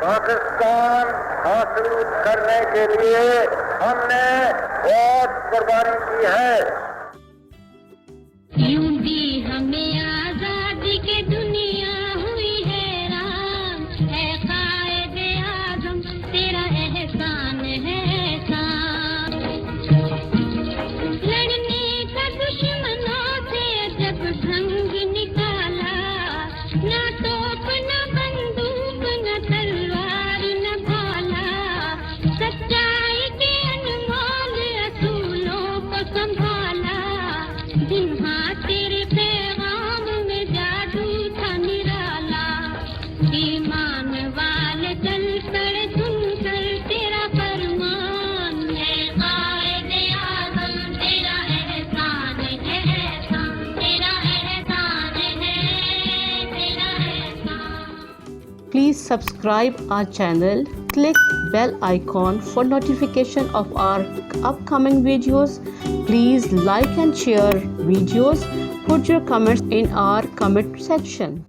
पाकिस्तान हासिल करने के लिए हमने बहुत कुर्बानी की है। यूं भी हमें आजादी की दुनिया हुई हैरान, है कायदे आज़म तेरा एहसान है एहसान। लड़ने का दुश्मनों से जब ढंग निकाला, ना तोप न बंदूक न तलवार न भाला, सच्चाई के अनमोल असूलों को संभाला। जिन्हा तेरे पैगाम में जादू था निराला, ईमान वाले चल कर सुन कर तेरा फरमान है कायदे आज़म तेरा एहसान है एहसान, तेरा एहसान है तेरा एहसान। Please subscribe our channel, click bell icon for notification of our upcoming videos. Please like and share videos. Put your comments in our comment section.